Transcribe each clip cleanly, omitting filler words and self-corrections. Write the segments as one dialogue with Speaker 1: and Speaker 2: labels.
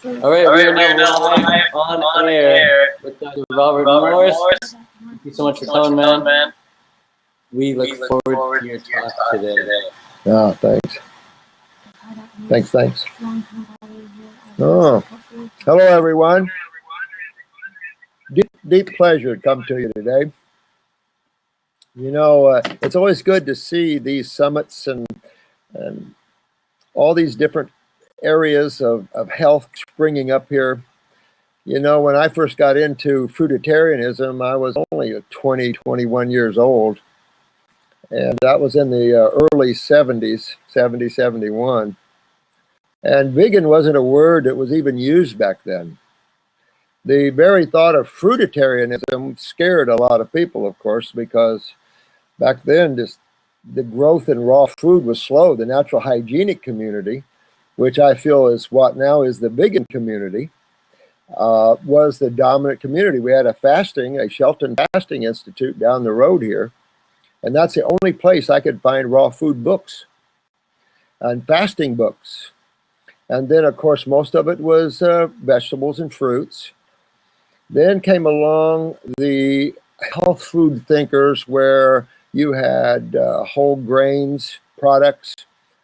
Speaker 1: All right, we are now live on air with Dr. Robert Morse. Thank you so much for coming, man. We look forward to your talk today.
Speaker 2: Yeah, thanks. Thanks. Oh, hello, everyone. Deep pleasure to come to you today. You know, it's always good to see these summits and all these different areas of health springing up here. You know, when I first got into fruitarianism, I was only 21 years old. And that was in the early 70s, 70, 71. And vegan wasn't a word that was even used back then. The very thought of fruitarianism scared a lot of people, of course, because back then the growth in raw food was slow. The natural hygienic community, which I feel is what now is the vegan community, was the dominant community. We had a Shelton Fasting Institute down the road here, and that's the only place I could find raw food books and fasting books. And then, of course, most of it was vegetables and fruits. Then came along the health food thinkers, where you had whole grains products.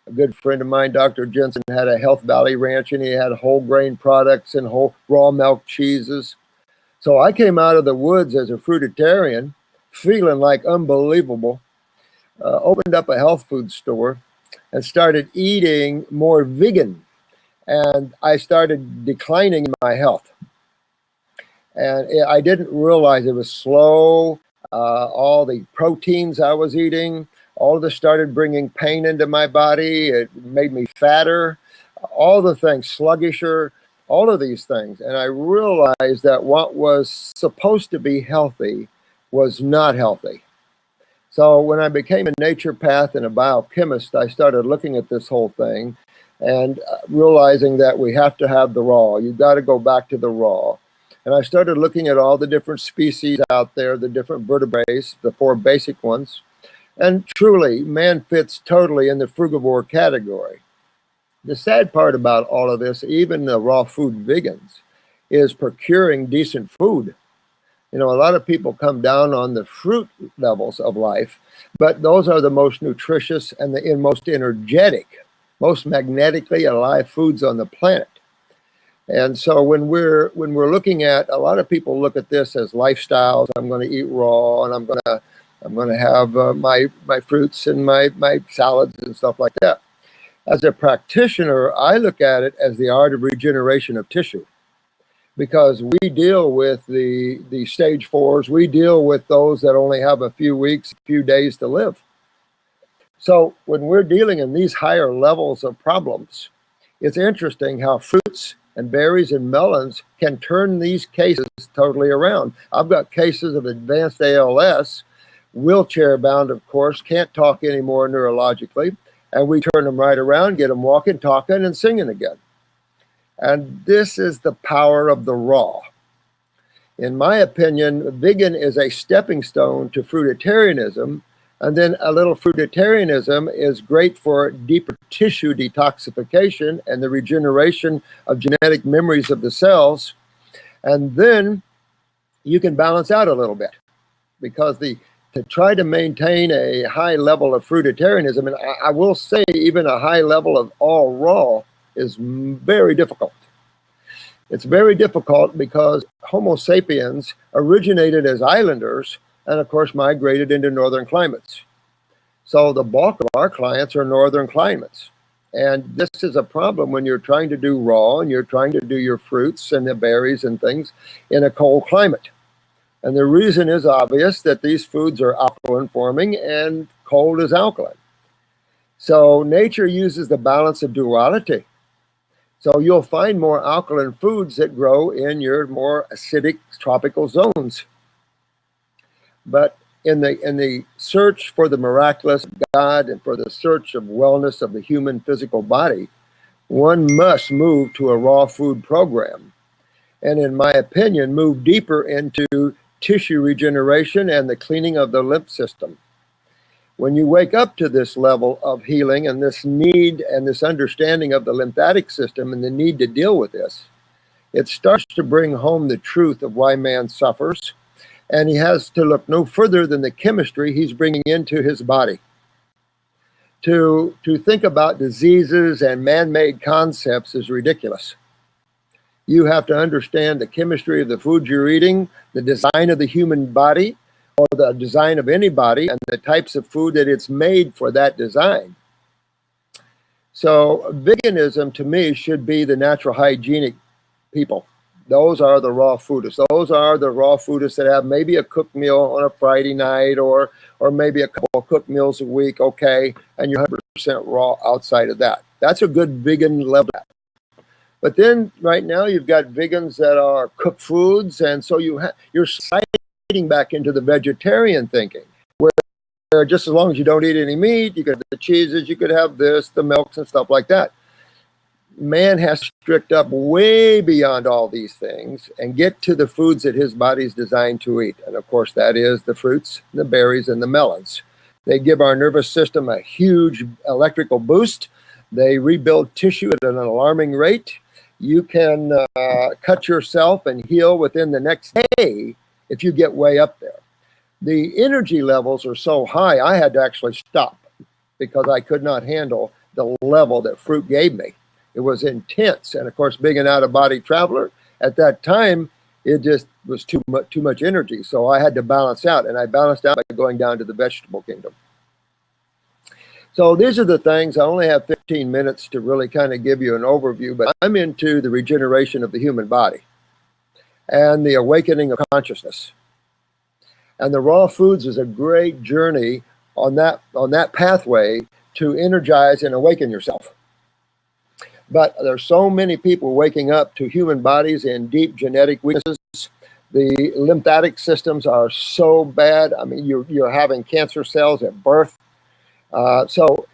Speaker 2: A good friend of mine, Dr. Jensen, had a Health Valley ranch, and he had whole grain products and whole raw milk cheeses. So I came out of the woods as a fruitarian, feeling like unbelievable, opened up a health food store and started eating more vegan. And I started declining in my health. And I didn't realize it was slow. All the proteins I was eating, all of this started bringing pain into my body. It made me fatter, all the things, sluggisher, all of these things. And I realized that what was supposed to be healthy was not healthy. So when I became a naturopath and a biochemist, I started looking at this whole thing and realizing that we have to have the raw. You've got to go back to the raw. And I started looking at all the different species out there, the different vertebrates, the 4 basic ones. And truly, man fits totally in the frugivore category. The sad part about all of this, even the raw food vegans, is procuring decent food. You know, a lot of people come down on the fruit levels of life, but those are the most nutritious and the most energetic, most magnetically alive foods on the planet. And so when we're looking at, a lot of people look at this as lifestyles. I'm going to eat raw, and I'm going to have my fruits and my salads and stuff like that. As a practitioner, I look at it as the art of regeneration of tissue, because we deal with the stage 4s. We deal with those that only have a few weeks, a few days to live. So when we're dealing in these higher levels of problems, it's interesting how fruits and berries and melons can turn these cases totally around. I've got cases of advanced ALS, wheelchair bound, of course, can't talk anymore neurologically, and we turn them right around, get them walking, talking, and singing again. And this is the power of the raw. In my opinion, vegan is a stepping stone to fruitarianism, and then a little fruitarianism is great for deeper tissue detoxification and the regeneration of genetic memories of the cells. And then you can balance out a little bit, because to try to maintain a high level of fruitarianism, and I will say even a high level of all raw, is very difficult. It's very difficult because Homo sapiens originated as islanders and, of course, migrated into northern climates. So the bulk of our clients are northern climates. And this is a problem when you're trying to do raw and you're trying to do your fruits and the berries and things in a cold climate. And the reason is obvious, that these foods are alkaline forming and cold is alkaline. So nature uses the balance of duality. So you'll find more alkaline foods that grow in your more acidic tropical zones. But in the search for the miraculous of God and for the search of wellness of the human physical body, one must move to a raw food program. And in my opinion, move deeper into tissue regeneration and the cleaning of the lymph system. When you wake up to this level of healing and this need and this understanding of the lymphatic system and the need to deal with this, it starts to bring home the truth of why man suffers. And he has to look no further than the chemistry he's bringing into his body. To think about diseases and man-made concepts is ridiculous. You have to understand the chemistry of the food you're eating, the design of the human body, or the design of any body, and the types of food that it's made for that design. So veganism, to me, should be the natural hygienic people. Those are the raw foodists. Those are the raw foodists that have maybe a cooked meal on a Friday night or maybe a couple of cooked meals a week, okay, and you're 100% raw outside of that. That's a good vegan level. But then right now you've got vegans that are cooked foods, and so you're sliding back into the vegetarian thinking, where just as long as you don't eat any meat, you could have the cheeses, you could have this, the milks and stuff like that. Man has to strict up way beyond all these things and get to the foods that his body's designed to eat. And of course, that is the fruits, the berries, and the melons. They give our nervous system a huge electrical boost. They rebuild tissue at an alarming rate. You can cut yourself and heal within the next day if you get way up there. The energy levels are so high, I had to actually stop because I could not handle the level that fruit gave me. It was intense. And of course, being an out-of-body traveler, at that time, it just was too much energy. So I had to balance out, and I balanced out by going down to the vegetable kingdom. So these are the things. I only have 15 minutes to really kind of give you an overview, but I'm into the regeneration of the human body and the awakening of consciousness. And the raw foods is a great journey on that pathway to energize and awaken yourself. But there's so many people waking up to human bodies in deep genetic weaknesses. The lymphatic systems are so bad. I mean, you're having cancer cells at birth. So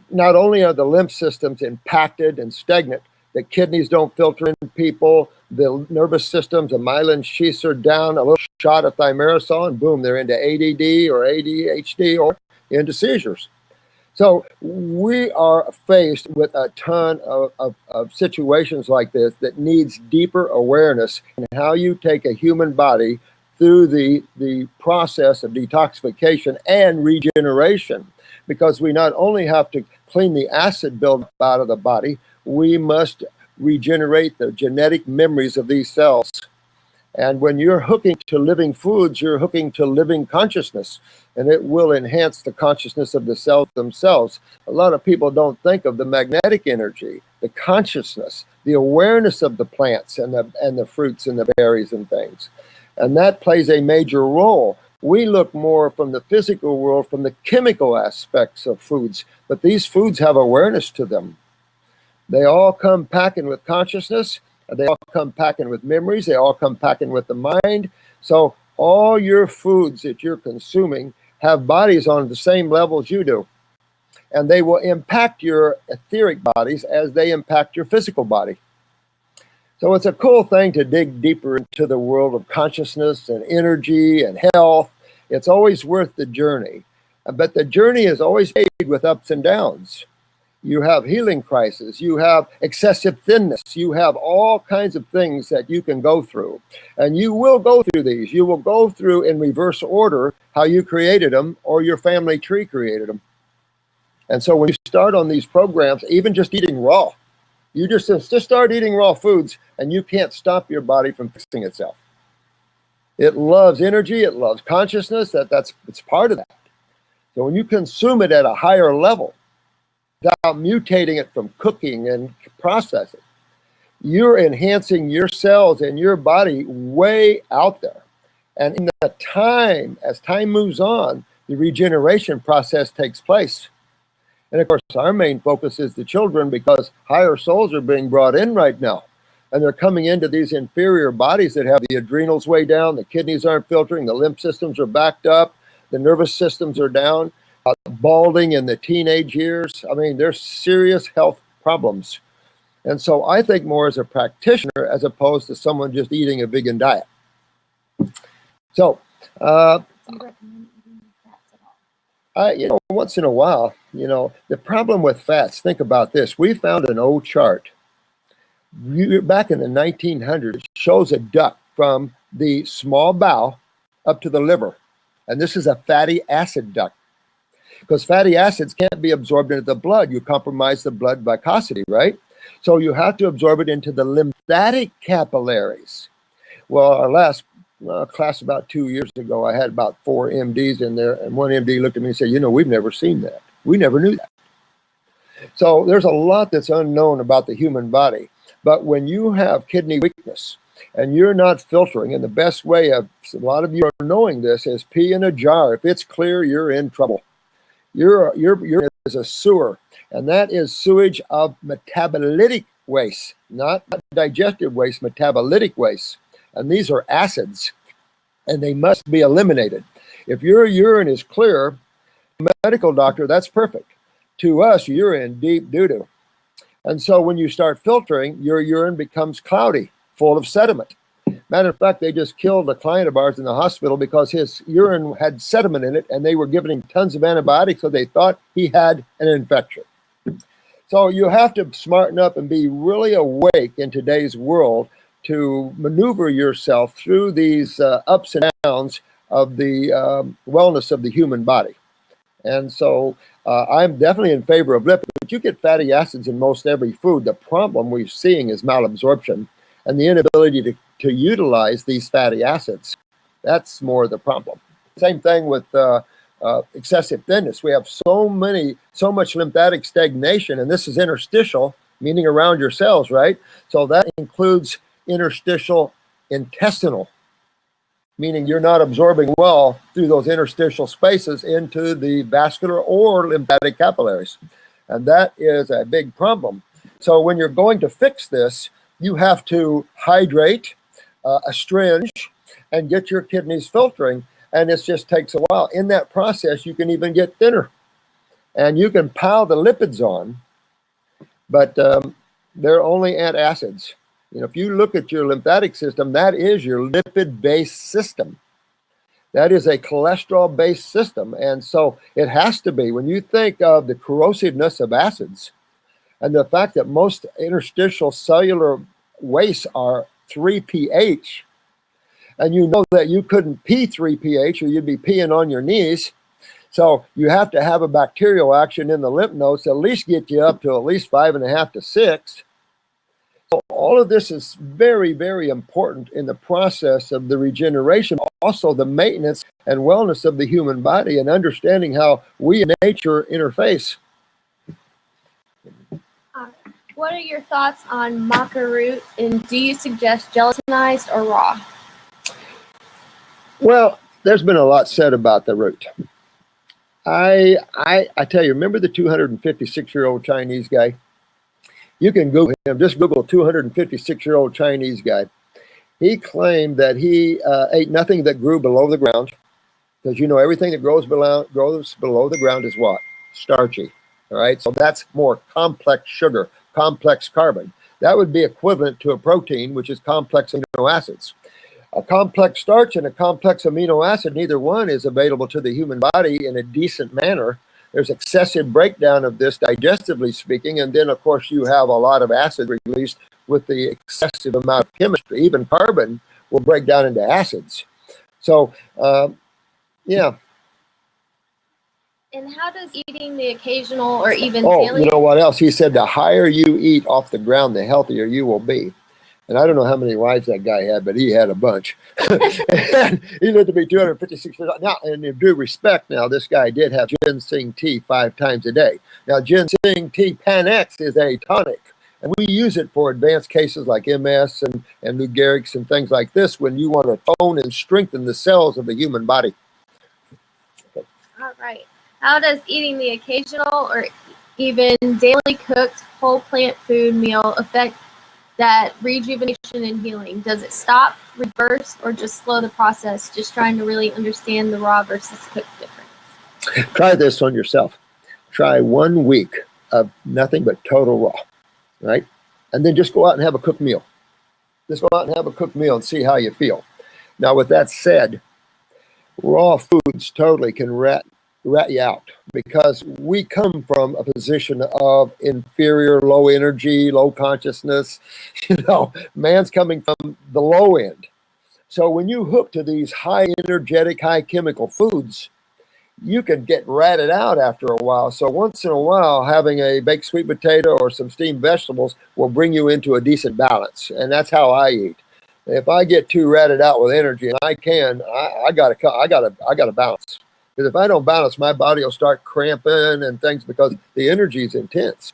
Speaker 2: not only are the lymph systems impacted and stagnant, the kidneys don't filter in people, the nervous systems, the myelin sheaths are down, a little shot of thimerosal, and boom, they're into ADD or ADHD or into seizures. So we are faced with a ton of situations like this that needs deeper awareness in how you take a human body through the process of detoxification and regeneration. Because we not only have to clean the acid buildup out of the body, we must regenerate the genetic memories of these cells. And when you're hooking to living foods, you're hooking to living consciousness, and it will enhance the consciousness of the cells themselves. A lot of people don't think of the magnetic energy, the consciousness, the awareness of the plants and the fruits and the berries and things. And that plays a major role. We look more from the physical world, from the chemical aspects of foods, but these foods have awareness to them. They all come packing with consciousness. They all come packing with memories. They all come packing with the mind. So all your foods that you're consuming have bodies on the same level as you do. And they will impact your etheric bodies as they impact your physical body. So it's a cool thing to dig deeper into the world of consciousness and energy and health. It's always worth the journey. But the journey is always made with ups and downs. You have healing crises, you have excessive thinness, you have all kinds of things that you can go through. And you will go through these. You will go through in reverse order how you created them or your family tree created them. And so when you start on these programs, even just eating raw, you just start eating raw foods and you can't stop your body from fixing itself. It loves energy, it loves consciousness, it's part of that. So when you consume it at a higher level, without mutating it from cooking and processing, you're enhancing your cells and your body way out there. And in the time, as time moves on, the regeneration process takes place. And of course, our main focus is the children, because higher souls are being brought in right now. And they're coming into these inferior bodies that have the adrenals way down, the kidneys aren't filtering, the lymph systems are backed up, the nervous systems are down. Balding in the teenage years. I mean, there's serious health problems. And so I think more as a practitioner as opposed to someone just eating a vegan diet. So,
Speaker 3: Do you recommend eating fats at all?
Speaker 2: once in a while, the problem with fats, think about this. We found an old chart Back in the 1900s, it shows a duct from the small bowel up to the liver. And this is a fatty acid duct, because fatty acids can't be absorbed into the blood. You compromise the blood viscosity, right? So you have to absorb it into the lymphatic capillaries. Well, our last class about 2 years ago, I had about 4 MDs in there, and one MD looked at me and said, we've never seen that. We never knew that. So there's a lot that's unknown about the human body. But when you have kidney weakness and you're not filtering, and the best way of a lot of you are knowing this is pee in a jar. If it's clear, you're in trouble. You're is a sewer, and that is sewage of metabolitic waste, not digestive waste, metabolitic waste. And these are acids, and they must be eliminated. If your urine is clear, medical doctor, that's perfect. To us, you're in deep doo-doo. And so when you start filtering, your urine becomes cloudy, full of sediment. Matter of fact, they just killed a client of ours in the hospital because his urine had sediment in it, and they were giving him tons of antibiotics, so they thought he had an infection. So you have to smarten up and be really awake in today's world to maneuver yourself through these ups and downs of the wellness of the human body. And so I'm definitely in favor of lipids, but you get fatty acids in most every food. The problem we're seeing is malabsorption and the inability to utilize these fatty acids. That's more the problem. Same thing with excessive thinness. We have so much lymphatic stagnation, and this is interstitial, meaning around your cells, right? So that includes interstitial intestinal, meaning you're not absorbing well through those interstitial spaces into the vascular or lymphatic capillaries. And that is a big problem. So when you're going to fix this, you have to hydrate, astringe, and get your kidneys filtering. And it just takes a while. In that process, you can even get thinner. And you can pile the lipids on, but they're only antacids. If you look at your lymphatic system, that is your lipid-based system. That is a cholesterol-based system. And so it has to be. When you think of the corrosiveness of acids and the fact that most interstitial cellular wastes are 3 pH, and you know that you couldn't pee 3 pH or you'd be peeing on your knees. So you have to have a bacterial action in the lymph nodes to at least get you up to at least 5.5 to 6. So all of this is very, very important in the process of the regeneration, also the maintenance and wellness of the human body and understanding how we and nature interface.
Speaker 3: What are your thoughts on maca root, and do you suggest gelatinized or raw?
Speaker 2: Well, there's been a lot said about the root. I tell you, remember the 256-year-old Chinese guy? You can Google him. Just Google 256-year-old Chinese guy. He claimed that he ate nothing that grew below the ground, because everything that grows below the ground is what? Starchy. All right, so that's more complex sugar, complex carbon. That would be equivalent to a protein, which is complex amino acids. A complex starch and a complex amino acid, neither one is available to the human body in a decent manner. There's excessive breakdown of this, digestively speaking, and then, of course, you have a lot of acid released with the excessive amount of chemistry. Even carbon will break down into acids. So, yeah.
Speaker 3: And how does eating the occasional or even
Speaker 2: daily... you know what else? He said the higher you eat off the ground, the healthier you will be. And I don't know how many wives that guy had, but he had a bunch. And he lived to be 256 years old. Now, and in due respect, now, this guy did have ginseng tea 5 times a day. Now, ginseng tea Pan-X is a tonic. And we use it for advanced cases like MS and Lou Gehrig's and things like this when you want to tone and strengthen the cells of the human body.
Speaker 3: Okay. All right. How does eating the occasional or even daily cooked whole plant food meal affect that rejuvenation and healing? Does it stop, reverse, or just slow the process? Just trying to really understand the raw versus cooked difference.
Speaker 2: Try this on yourself. Try 1 week of nothing but total raw, right? And then just go out and have a cooked meal. Just go out and have a cooked meal and see how you feel. Now, with that said, raw foods totally can rat you out, because we come from a position of inferior, low energy, low consciousness. Man's coming from the low end. So when you hook to these high energetic, high chemical foods, you can get ratted out after a while. So once in a while, having a baked sweet potato or some steamed vegetables will bring you into a decent balance. And that's how I eat. If I get too ratted out with energy, and I gotta balance. Because if I don't balance, my body will start cramping and things, because the energy is intense.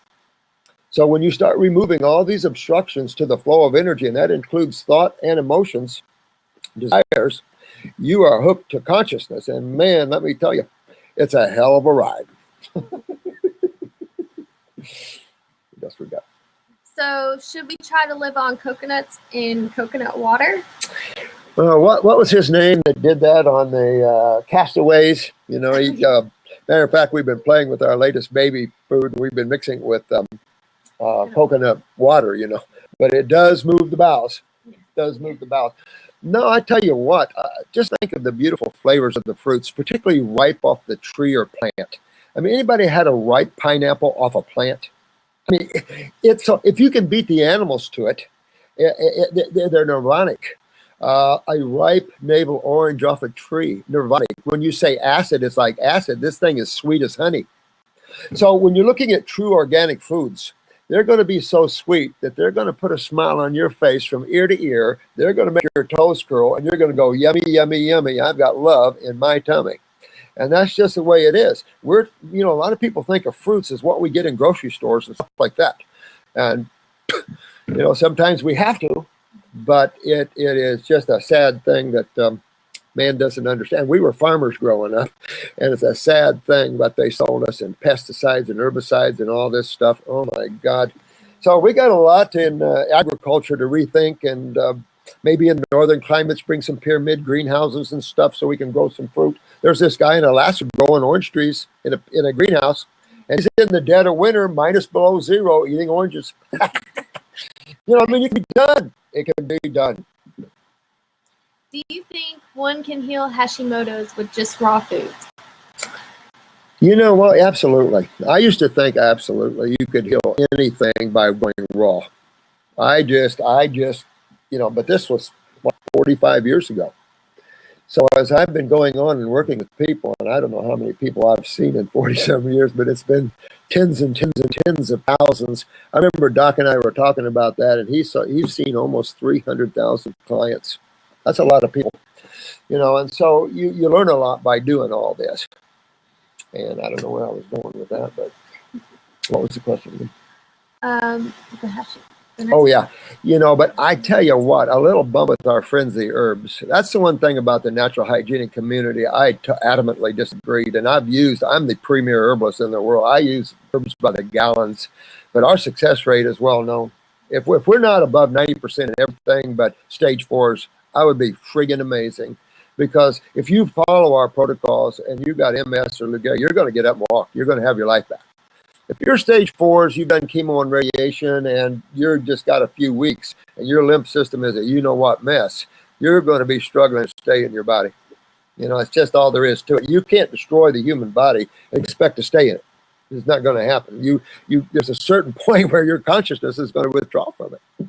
Speaker 2: So when you start removing all these obstructions to the flow of energy, and that includes thought and emotions, desires, you are hooked to consciousness. And man, let me tell you, it's a hell of a ride. Just forgot.
Speaker 3: So should we try to live on coconuts in coconut water?
Speaker 2: What was his name that did that on the Castaways? Matter of fact, we've been playing with our latest baby food. We've been mixing with coconut water, but it does move the bowels. It does move the bowels. No, I tell you what, just think of the beautiful flavors of the fruits, particularly ripe off the tree or plant. I mean, anybody had a ripe pineapple off a plant? I mean, if you can beat the animals to it, they're nirvanic. A ripe navel orange off a tree, nirvanic. When you say acid, it's like acid. This thing is sweet as honey. So when you're looking at true organic foods, they're going to be so sweet that they're going to put a smile on your face from ear to ear. They're going to make your toes curl, and you're going to go, yummy, yummy, yummy. I've got love in my tummy. And that's just the way it is. A lot of people think of fruits as what we get in grocery stores and stuff like that. And, sometimes we have to, but it is just a sad thing that man doesn't understand. We were farmers growing up, and it's a sad thing, but they sold us in pesticides and herbicides and all this stuff. Oh my God. So we got a lot in agriculture to rethink, and maybe in northern climates bring some pyramid greenhouses and stuff so we can grow some fruit. There's this guy in Alaska growing orange trees in a greenhouse, and he's in the dead of winter, minus below zero, eating oranges. It can be done. It can be done.
Speaker 3: Do you think one can heal Hashimoto's with just raw foods?
Speaker 2: Well, absolutely. I used to think absolutely you could heal anything by going raw. I just, but this was 45 years ago. So as I've been going on and working with people, and I don't know how many people I've seen in 47 years, but it's been tens and tens and tens of thousands. I remember Doc and I were talking about that, and he's seen almost 300,000 clients. That's a lot of people, and so you learn a lot by doing all this. And I don't know where I was going with that, but what was the question? Oh, yeah. But I tell you what, a little bump with our friends, the herbs. That's the one thing about the natural hygienic community I adamantly disagreed. And I'm the premier herbalist in the world. I use herbs by the gallons, but our success rate is well known. If we're not above 90% in everything but stage 4s, I would be friggin' amazing. Because if you follow our protocols and you got MS or Lou Gehrig, you're going to get up and walk. You're going to have your life back. If you're stage 4s, you've done chemo and radiation, and you're just got a few weeks, and your lymph system is a you-know-what mess, you're going to be struggling to stay in your body. It's just all there is to it. You can't destroy the human body and expect to stay in it. It's not going to happen. There's a certain point where your consciousness is going to withdraw from it.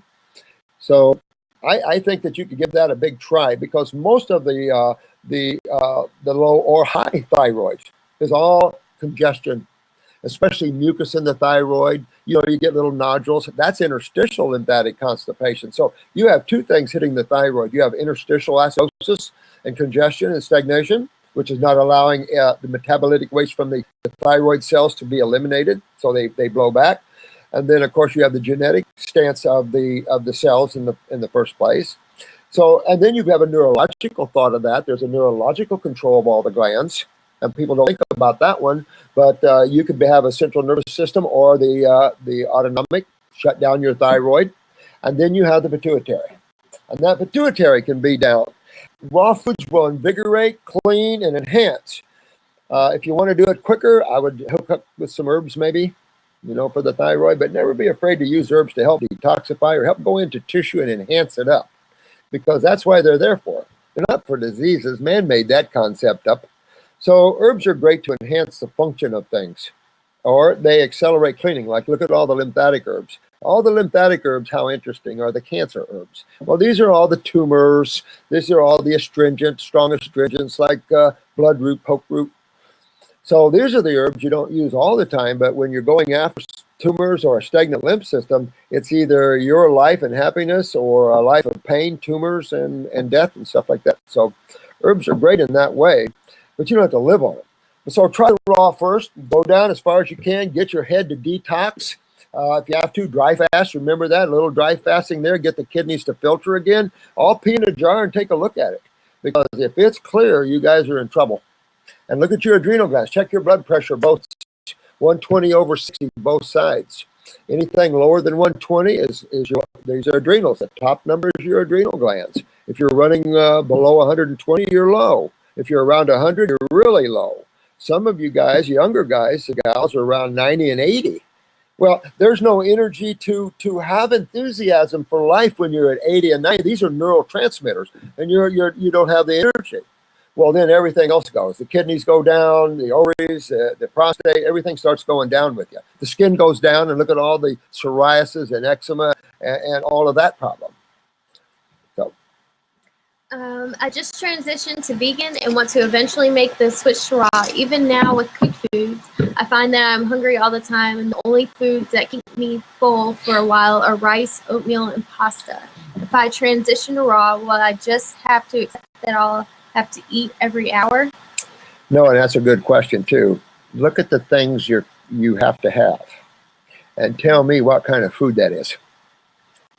Speaker 2: So I think that you could give that a big try, because most of the low or high thyroid is all congestion, especially mucus in the thyroid. You get little nodules. That's interstitial lymphatic constipation. So you have two things hitting the thyroid. You have interstitial acidosis and congestion and stagnation, which is not allowing the metabolitic waste from the thyroid cells to be eliminated, so they blow back. And then, of course, you have the genetic stance of the cells in the first place. So, and then you have a neurological thought of that. There's a neurological control of all the glands, and people don't think about that one. But you could have a central nervous system or the autonomic shut down your thyroid, and then you have the pituitary, and that pituitary can be down. Raw foods will invigorate, clean, and enhance. If you want to do it quicker, I would hook up with some herbs maybe, for the thyroid, but never be afraid to use herbs to help detoxify or help go into tissue and enhance it up, because that's why they're there for. They're not for diseases. Man made that concept up. So herbs are great to enhance the function of things, or they accelerate cleaning. Like look at all the lymphatic herbs. All the lymphatic herbs, how interesting, are the cancer herbs. Well, these are all the tumors. These are all the astringents, strong astringents like bloodroot, pokeroot. So these are the herbs you don't use all the time, but when you're going after tumors or a stagnant lymph system, it's either your life and happiness or a life of pain, tumors, and death and stuff like that. So herbs are great in that way, but you don't have to live on it. So try the raw first, go down as far as you can, get your head to detox. If you have to, dry fast, remember that, a little dry fasting there, get the kidneys to filter again. All pee in a jar and take a look at it. Because if it's clear, you guys are in trouble. And look at your adrenal glands. Check your blood pressure, both 120/60, both sides. Anything lower than 120 these are adrenals. The top number is your adrenal glands. If you're running below 120, you're low. If you're around 100, you're really low. Some of you guys, younger guys, the gals, are around 90 and 80. Well, there's no energy to have enthusiasm for life when you're at 80 and 90. These are neurotransmitters, and you don't have the energy. Well, then everything else goes. The kidneys go down, the ovaries, the prostate, everything starts going down with you. The skin goes down, and look at all the psoriasis and eczema and all of that problem. So,
Speaker 3: I just transitioned to vegan and want to eventually make the switch to raw. Even now with cooked foods, I find that I'm hungry all the time, and the only foods that keep me full for a while are rice, oatmeal, and pasta. If I transition to raw, will I just have to accept that I'll have to eat every hour?
Speaker 2: no, and that's a good question too. Look at the things you have to have, and tell me what kind of food that is.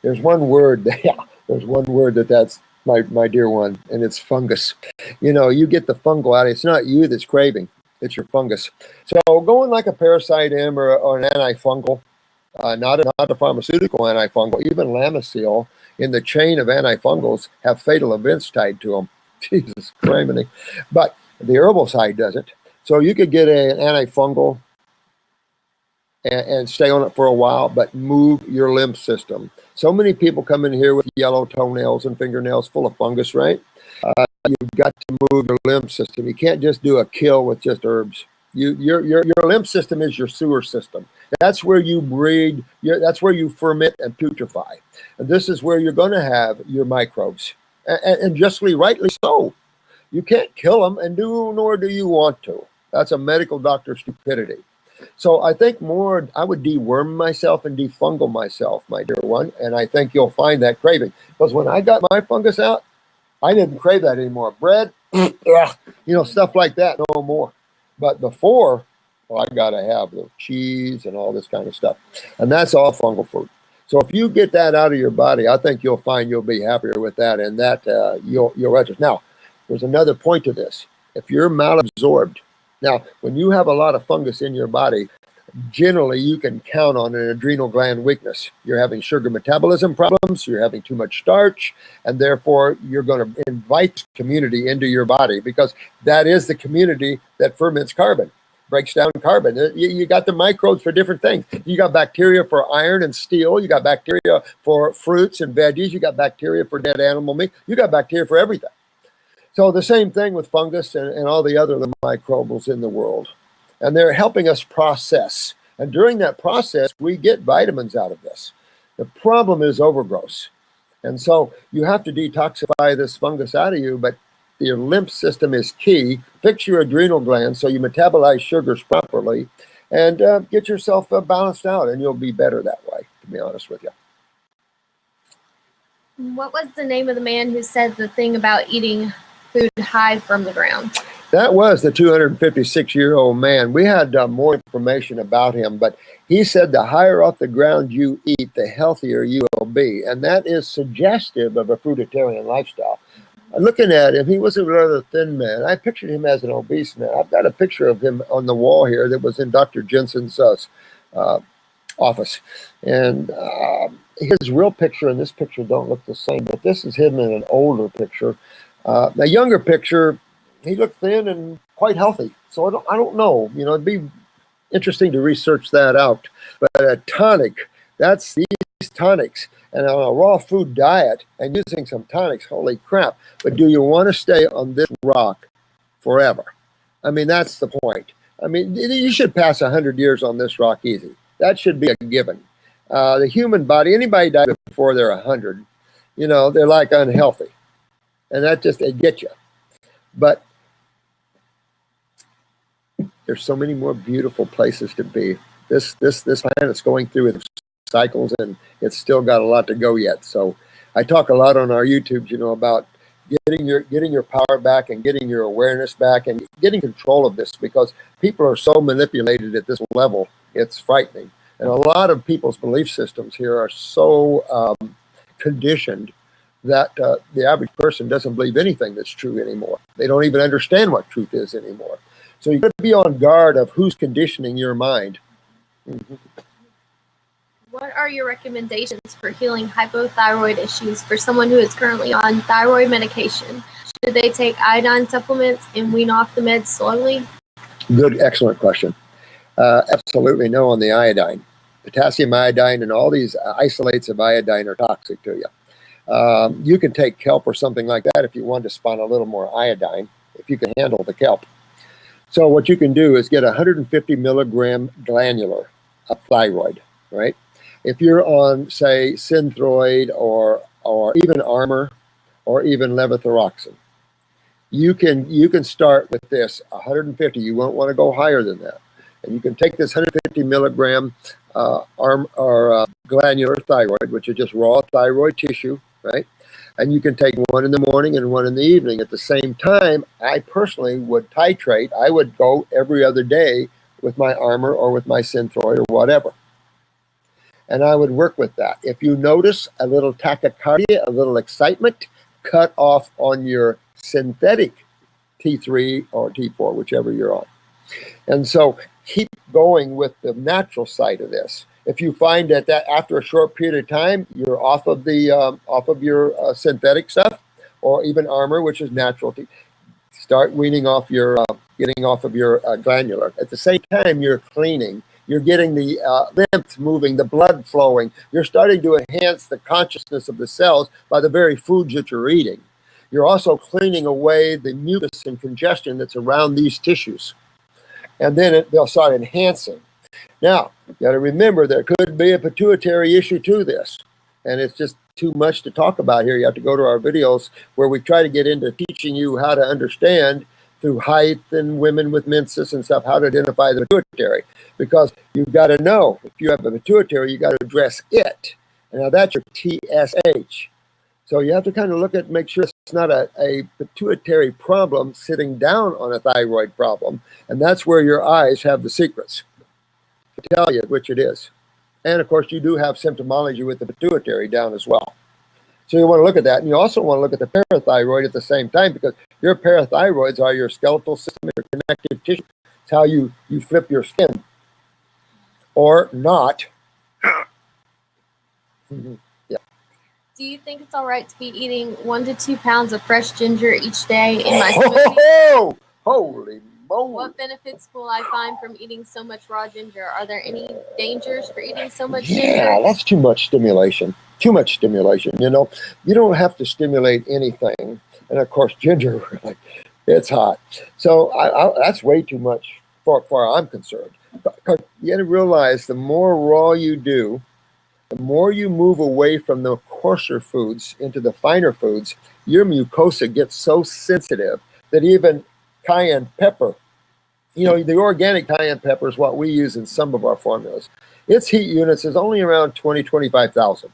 Speaker 2: There's one word, that's my dear one, and it's fungus. You get the fungal out. It's not you that's craving; it's your fungus. So going like a parasite M or an antifungal, not a pharmaceutical antifungal, even Lamisil in the chain of antifungals have fatal events tied to them. Jesus criminy. But the herbal side doesn't. So you could get an antifungal and stay on it for a while, but move your lymph system. So many people come in here with yellow toenails and fingernails full of fungus, right? You've got to move your lymph system. You can't just do a kill with just herbs. Your lymph system is your sewer system. That's where you breed. That's where you ferment and putrefy. And this is where you're going to have your microbes. And justly, rightly so. You can't kill them, and nor do you want to. That's a medical doctor stupidity. So I think I would deworm myself and defungal myself, my dear one, and I think you'll find that craving. Because when I got my fungus out, I didn't crave that anymore. Bread, stuff like that, no more. But before, I got to have the cheese and all this kind of stuff. And that's all fungal food. So if you get that out of your body, I think you'll find you'll be happier with that, and that you'll register. Now, there's another point to this. If you're malabsorbed, now when you have a lot of fungus in your body, generally you can count on an adrenal gland weakness. You're having sugar metabolism problems, you're having too much starch, and therefore you're going to invite community into your body, because that is the community that ferments carbon. Breaks down carbon. You got the microbes for different things. You got bacteria for iron and steel. You got bacteria for fruits and veggies. You got bacteria for dead animal meat. You got bacteria for everything. So the same thing with fungus and all the other microbials in the world. And they're helping us process. And during that process, we get vitamins out of this. The problem is overgrowth. And so you have to detoxify this fungus out of you, but your lymph system is key. Fix your adrenal glands so you metabolize sugars properly, and get yourself balanced out, and you'll be better that way, to be honest with you.
Speaker 3: What was the name of the man who said the thing about eating food high from the ground?
Speaker 2: That was the 256-year-old man. We had more information about him, but he said the higher off the ground you eat, the healthier you will be. And that is suggestive of a fruitarian lifestyle. Looking at him, he was a rather thin man. I pictured him as an obese man. I've got a picture of him on the wall here that was in Dr. Jensen's office. And his real picture and this picture don't look the same, but this is him in an older picture. A younger picture, he looked thin and quite healthy. So I don't know. It'd be interesting to research that out. But a tonic, that's these tonics. And on a raw food diet and using some tonics, holy crap. But do you want to stay on this rock forever? I mean, that's the point. I mean, you should pass 100 years on this rock easy. That should be a given. The human body, anybody died before they're 100, you know, they're like unhealthy. And that just, they get you. But there's so many more beautiful places to be. This planet's going through its cycles, and it's still got a lot to go yet. So I talk a lot on our YouTube, you know, about getting your power back and getting your awareness back and getting control of this, because people are so manipulated at this level. It's frightening. And a lot of people's belief systems here are so conditioned that the average person doesn't believe anything that's true anymore. They don't even understand what truth is anymore. So you've got to be on guard of who's conditioning your mind. Mm-hmm.
Speaker 3: What are your recommendations for healing hypothyroid issues for someone who is currently on thyroid medication? Should they take iodine supplements and wean off the meds slowly?
Speaker 2: Good, excellent question. Absolutely no on the iodine. Potassium iodine and all these isolates of iodine are toxic to you. You can take kelp or something like that if you want to spawn a little more iodine, if you can handle the kelp. So what you can do is get 150 milligram granular of thyroid, right? If you're on, say, Synthroid or even Armor or even levothyroxine, you can start with this 150. You won't want to go higher than that. And you can take this 150 milligram granular thyroid, which is just raw thyroid tissue, right? And you can take one in the morning and one in the evening. At the same time, I personally would titrate. I would go every other day with my Armor or with my Synthroid or whatever. And I would work with that. If you notice a little tachycardia, a little excitement, cut off on your synthetic T3 or T4, whichever you're on. And so keep going with the natural side of this. If you find that after a short period of time, you're off of your synthetic stuff, or even Armor, which is natural, start weaning off your, getting off of your granular. At the same time, you're cleaning. You're getting the lymph moving, the blood flowing. You're starting to enhance the consciousness of the cells by the very foods that you're eating. You're also cleaning away the mucus and congestion that's around these tissues. And then they'll start enhancing. Now, you got to remember there could be a pituitary issue to this. And it's just too much to talk about here. You have to go to our videos where we try to get into teaching you how to understand through height and women with menses and stuff, how to identify the pituitary. Because you've got to know, if you have a pituitary, you got to address it. And now that's your TSH. So you have to kind of look at, make sure it's not a pituitary problem sitting down on a thyroid problem. And that's where your eyes have the secrets to tell you which it is. And of course, you do have symptomology with the pituitary down as well. So you want to look at that. And you also want to look at the parathyroid at the same time, because your parathyroids are your skeletal system, your connective tissue. It's how you flip your skin. Or not. Yeah.
Speaker 3: Do you think it's all right to be eating 1 to 2 pounds of fresh ginger each day in my smoothie?
Speaker 2: Holy moly.
Speaker 3: What benefits will I find from eating so much raw ginger? Are there any dangers for eating so much ginger?
Speaker 2: Yeah, that's too much stimulation. Too much stimulation. You know, you don't have to stimulate anything. And of course, ginger, really, it's hot. So that's way too much for I'm concerned. Because you got to realize the more raw you do, the more you move away from the coarser foods into the finer foods, your mucosa gets so sensitive that even cayenne pepper, you know, the organic cayenne pepper is what we use in some of our formulas. Its heat units is only around 20, 25,000.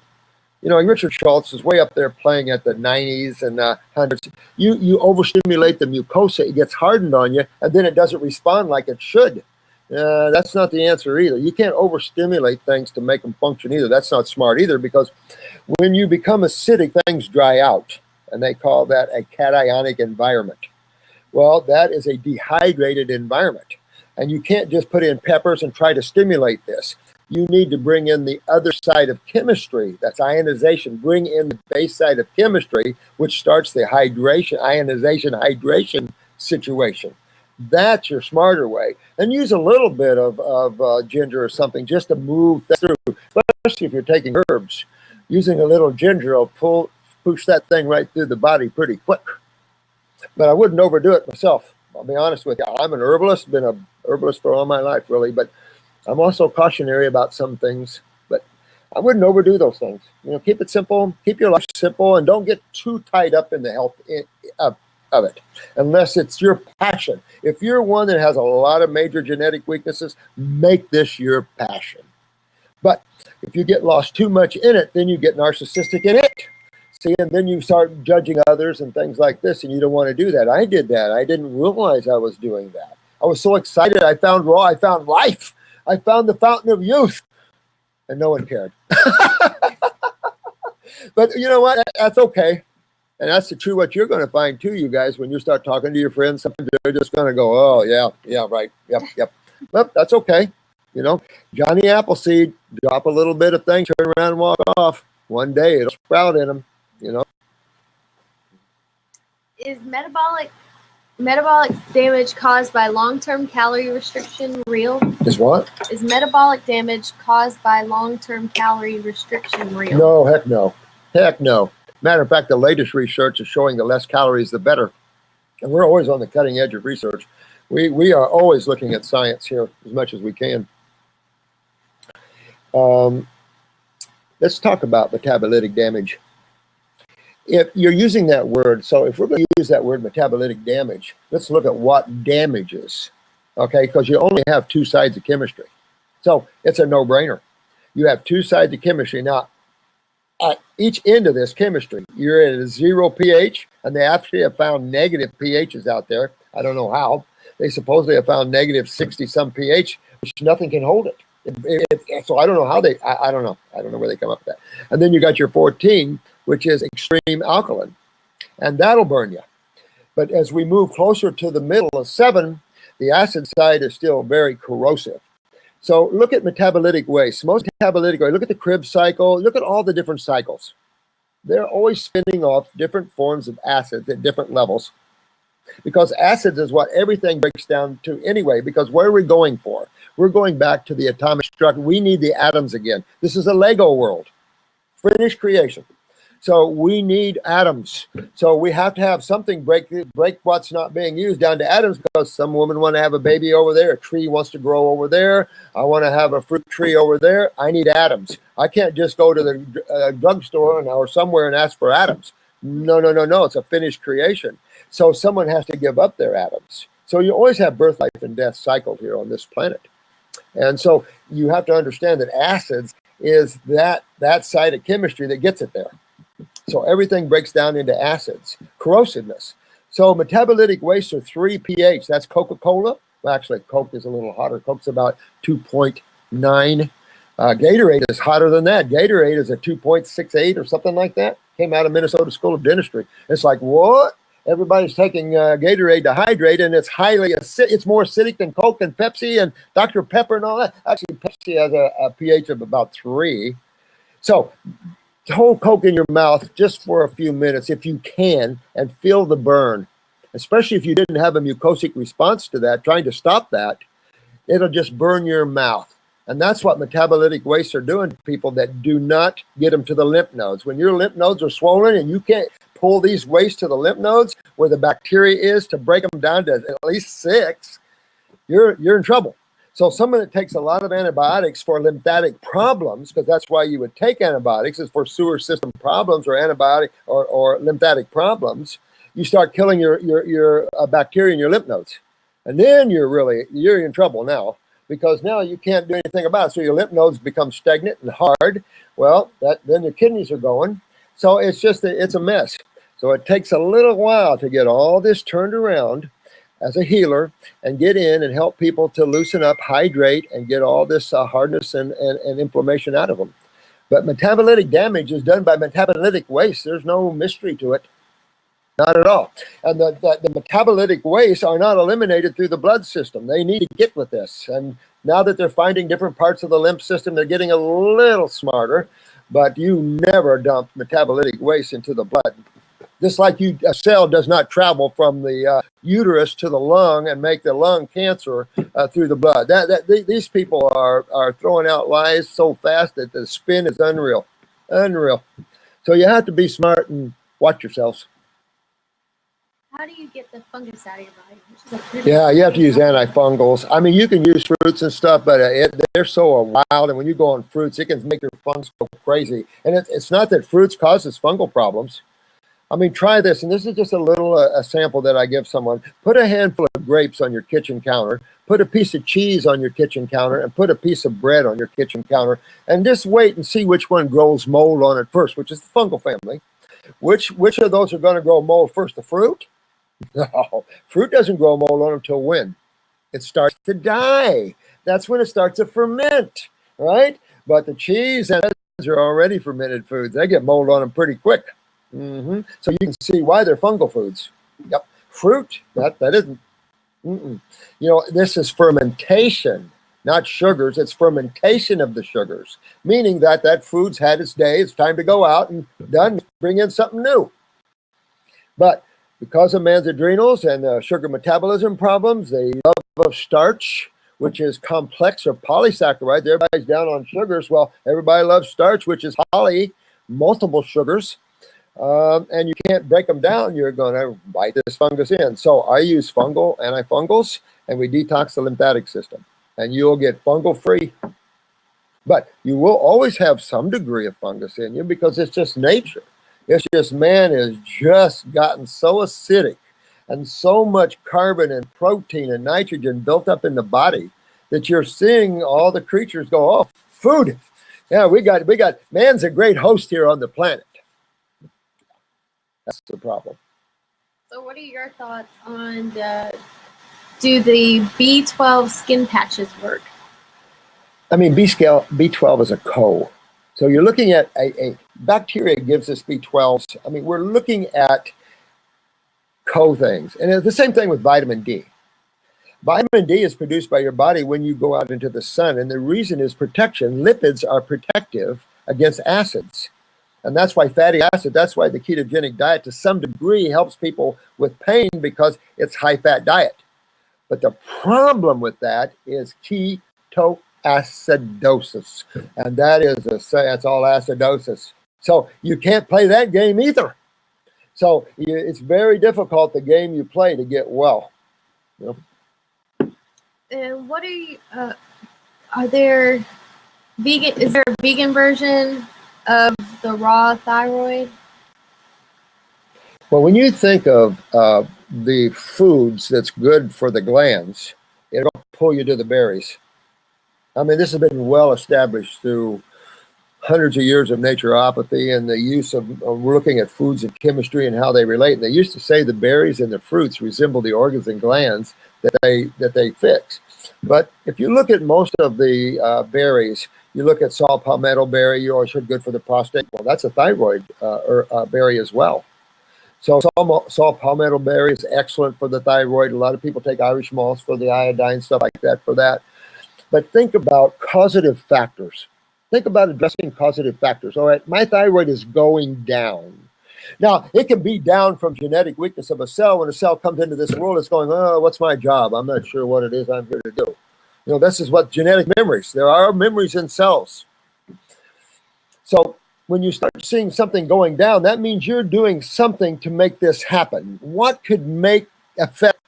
Speaker 2: You know, Richard Schultz is way up there playing at the 90s and 100s. You overstimulate the mucosa, it gets hardened on you, and then it doesn't respond like it should. That's not the answer either. You can't overstimulate things to make them function either. That's not smart either, because when you become acidic, things dry out, and they call that a cationic environment. Well, that is a dehydrated environment, and you can't just put in peppers and try to stimulate this. You need to bring in the other side of chemistry. That's ionization. Bring in the base side of chemistry, which starts the ionization situation. That's your smarter way. And use a little bit of ginger or something just to move that through, especially if you're taking herbs. Using a little ginger will push that thing right through the body pretty quick. But I wouldn't overdo it myself. I'll be honest with you. I'm an herbalist, been an herbalist for all my life, really, but I'm also cautionary about some things. But I wouldn't overdo those things. You know, keep it simple, keep your life simple, and don't get too tied up in the health of it, unless it's your passion. If you're one that has a lot of major genetic weaknesses, make this your passion. But if you get lost too much in it, then you get narcissistic in it. See, and then you start judging others and things like this, and you don't want to do that. I did that. I didn't realize I was doing that. I was so excited. I found life. I found the fountain of youth, and no one cared. But you know what? That's okay. And that's true what you're going to find too, you guys, when you start talking to your friends. Sometimes they're just going to go, oh, yeah, right. Yep. But that's okay. You know, Johnny Appleseed, drop a little bit of things, turn around and walk off. One day it'll sprout in them, you know.
Speaker 3: Is metabolic damage caused by long-term calorie restriction real?
Speaker 2: Is what?
Speaker 3: Is metabolic damage caused by long-term calorie restriction real?
Speaker 2: No, heck no. Heck no. Matter of fact, the latest research is showing the less calories, the better. And we're always on the cutting edge of research. We are always looking at science here as much as we can. Let's talk about metabolic damage. If you're using that word, so if we're going to use that word metabolic damage, let's look at what damages, okay? Because you only have two sides of chemistry. So it's a no-brainer. You have two sides of chemistry. Now, at each end of this chemistry, you're at a 0 pH, and they actually have found negative pHs out there. I don't know how. They supposedly have found negative 60-some pH, which nothing can hold it. So I don't know how I don't know. I don't know where they come up with that. And then you got your 14, which is extreme alkaline, and that'll burn you. But as we move closer to the middle of 7, the acid side is still very corrosive. So look at metabolic waste. Most metabolic waste, look at the Krebs cycle, look at all the different cycles. They're always spinning off different forms of acids at different levels, because acids is what everything breaks down to anyway, because what are we going for? We're going back to the atomic structure. We need the atoms again. This is a Lego world, finished creation. So we need atoms. So we have to have something break what's not being used down to atoms, because some woman want to have a baby over there, a tree wants to grow over there, I want to have a fruit tree over there. I need atoms. I can't just go to the drugstore or somewhere and ask for atoms. No. It's a finished creation. So someone has to give up their atoms. So you always have birth, life, and death cycled here on this planet. And so you have to understand that acids is that side of chemistry that gets it there. So everything breaks down into acids, corrosiveness. So metabolic wastes are 3 pH. That's Coca-Cola. Well, actually, Coke is a little hotter. Coke's about 2.9. Gatorade is hotter than that. Gatorade is a 2.68 or something like that. Came out of Minnesota School of Dentistry. It's like, what? Everybody's taking Gatorade to hydrate, and it's highly acidic. It's more acidic than Coke and Pepsi and Dr. Pepper and all that. Actually, Pepsi has a pH of about 3. So hold Coke in your mouth just for a few minutes if you can, and feel the burn. Especially if you didn't have a mucosic response to that, trying to stop that, it'll just burn your mouth. And that's what metabolic wastes are doing to people that do not get them to the lymph nodes. When your lymph nodes are swollen and you can't pull these wastes to the lymph nodes where the bacteria is to break them down to at least 6, you're in trouble. So someone that takes a lot of antibiotics for lymphatic problems, because that's why you would take antibiotics, is for sewer system problems or antibiotic or lymphatic problems, you start killing your bacteria in your lymph nodes. And then you're in trouble now, because now you can't do anything about it. So your lymph nodes become stagnant and hard. Well, then your kidneys are going. So it's a mess. So it takes a little while to get all this turned around as a healer and get in and help people to loosen up, hydrate, and get all this hardness and inflammation out of them. But metabolic damage is done by metabolic waste. There's no mystery to it. Not at all. And the metabolic wastes are not eliminated through the blood system. They need to get with this. And now that they're finding different parts of the lymph system, they're getting a little smarter. But you never dump metabolic waste into the blood. Just like a cell does not travel from the uterus to the lung and make the lung cancer through the blood. These people are throwing out lies so fast that the spin is unreal. Unreal. So you have to be smart and watch yourselves.
Speaker 3: how do you get the fungus out of your body? Which is a pretty
Speaker 2: Yeah, you have to use antifungals. I mean, you can use fruits and stuff, but they're so wild, and when you go on fruits, it can make your fungus go crazy. And it's not that fruits causes fungal problems. I mean, try this, and this is just a little a sample that I give someone. Put a handful of grapes on your kitchen counter, put a piece of cheese on your kitchen counter, and put a piece of bread on your kitchen counter, and just wait and see which one grows mold on it first, which is the fungal family. Which of those are going to grow mold first? The fruit? No, fruit doesn't grow mold on until when? It starts to die. That's when it starts to ferment, right? But the cheese and eggs are already fermented foods. They get mold on them pretty quick. So you can see why they're fungal foods. Yep. Fruit, that isn't. You know, this is fermentation, not sugars. It's fermentation of the sugars, meaning that that food's had its day. It's time to go out and done, bring in something new. But because of man's adrenals and sugar metabolism problems, the love of starch, which is complex or polysaccharide, everybody's down on sugars. Well, everybody loves starch, which is multiple sugars. And you can't break them down. You're going to bite this fungus in. So I use antifungals, and we detox the lymphatic system. And you'll get fungal free. But you will always have some degree of fungus in you because it's just nature. It's just man has just gotten so acidic and so much carbon and protein and nitrogen built up in the body that you're seeing all the creatures go, oh, food. Yeah, we got man's a great host here on the planet. That's the problem.
Speaker 3: So what are your thoughts on do the B12 skin patches work?
Speaker 2: I mean, B12 is a co. So you're looking at a bacteria gives us B12s. I mean, we're looking at co things. And it's the same thing with vitamin D. Vitamin D is produced by your body when you go out into the sun. And the reason is protection. Lipids are protective against acids. And that's why fatty acid, that's why the ketogenic diet to some degree helps people with pain because it's high-fat diet. But the problem with that is ketoacidosis. And that is, that's all acidosis. So you can't play that game either. So it's very difficult, the game you play, to get well. You know?
Speaker 3: And what are you, are there vegan, is there a vegan version of the raw thyroid?
Speaker 2: Well, when you think of the foods that's good for the glands, it'll pull you to the berries. I mean, this has been well established through hundreds of years of naturopathy and the use of looking at foods and chemistry and how they relate. And they used to say the berries and the fruits resemble the organs and glands that they fix. But if you look at most of the berries, you look at saw palmetto berry, you always heard good for the prostate. Well, that's a thyroid berry as well. So saw palmetto berry is excellent for the thyroid. A lot of people take Irish moss for the iodine, stuff like that for that. But think about causative factors. Think about addressing causative factors. All right, my thyroid is going down. Now, it can be down from genetic weakness of a cell. When a cell comes into this world, it's going, oh, what's my job? I'm not sure what it is I'm here to do. You know, this is what genetic memories. There are memories in cells. So when you start seeing something going down, that means you're doing something to make this happen. What could affect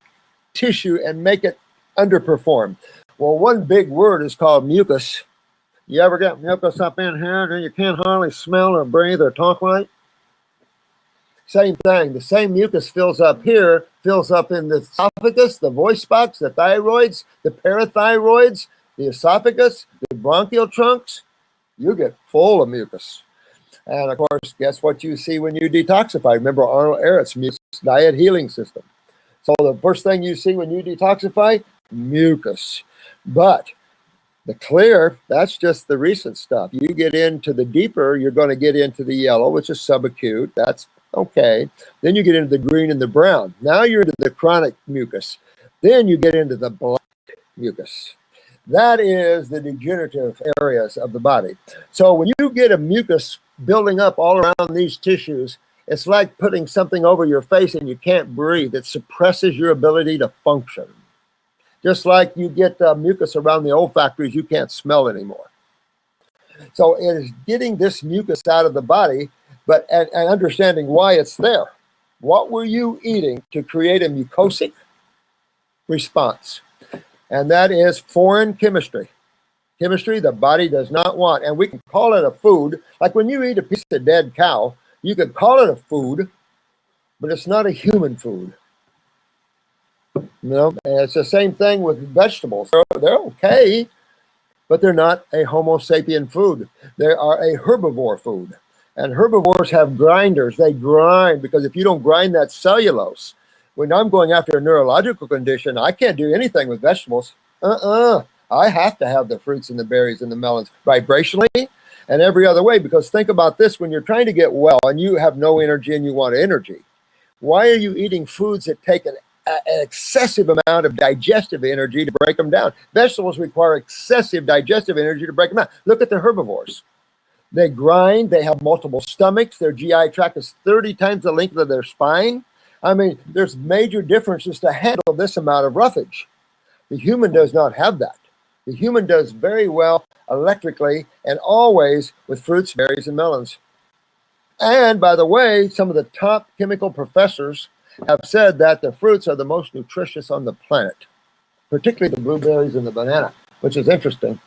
Speaker 2: tissue and make it underperform? Well, one big word is called mucus. You ever get mucus up in here and you can't hardly smell or breathe or talk right? Same thing. The same mucus fills up here, fills up in the esophagus, the voice box, the thyroids, the parathyroids, the esophagus, the bronchial trunks. You get full of mucus. And of course, guess what you see when you detoxify? Remember Arnold Ehret's mucus diet healing system. So the first thing you see when you detoxify, mucus. But the clear, that's just the recent stuff. You get into the deeper, you're going to get into the yellow, which is subacute. That's okay. Then you get into the green and the brown. Now you're into the chronic mucus. Then you get into the black mucus. That is the degenerative areas of the body. So when you get a mucus building up all around these tissues, it's like putting something over your face and you can't breathe. It suppresses your ability to function. Just like you get mucus around the olfactories, you can't smell anymore. So it is getting this mucus out of the body, but and understanding why it's there. What were you eating to create a mucosic response? And that is foreign chemistry. Chemistry the body does not want. And we can call it a food. Like when you eat a piece of dead cow, you could call it a food, but it's not a human food. You know, and it's the same thing with vegetables. They're okay, but they're not a Homo sapien food. They are a herbivore food. And herbivores have grinders. They grind, because if you don't grind that cellulose, when I'm going after a neurological condition, I can't do anything with vegetables. I have to have the fruits and the berries and the melons vibrationally and every other way. Because think about this, when you're trying to get well and you have no energy and you want energy, why are you eating foods that take an excessive amount of digestive energy to break them down? Vegetables require excessive digestive energy to break them down. Look at the herbivores. They grind, they have multiple stomachs, their GI tract is 30 times the length of their spine. I mean, there's major differences to handle this amount of roughage. The human does not have that. The human does very well electrically and always with fruits, berries, and melons. And by the way, some of the top chemical professors have said that the fruits are the most nutritious on the planet, particularly the blueberries and the banana, which is interesting.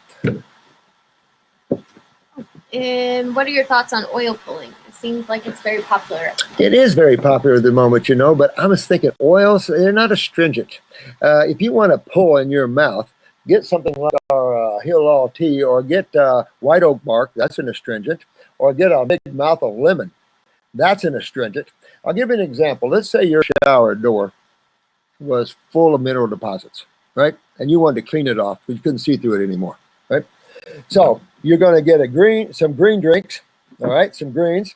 Speaker 3: And what are your thoughts on oil pulling? It seems like it's very popular.
Speaker 2: It is very popular at the moment, you know, but I was thinking oils, they're not astringent. If you want to pull in your mouth, get something like our Hill tea, or get white oak bark, that's an astringent, or get a big mouth of lemon, that's an astringent. I'll give you an example. Let's say your shower door was full of mineral deposits, right? And you wanted to clean it off, but you couldn't see through it anymore, right? So you're going to get some green drinks, all right, some greens,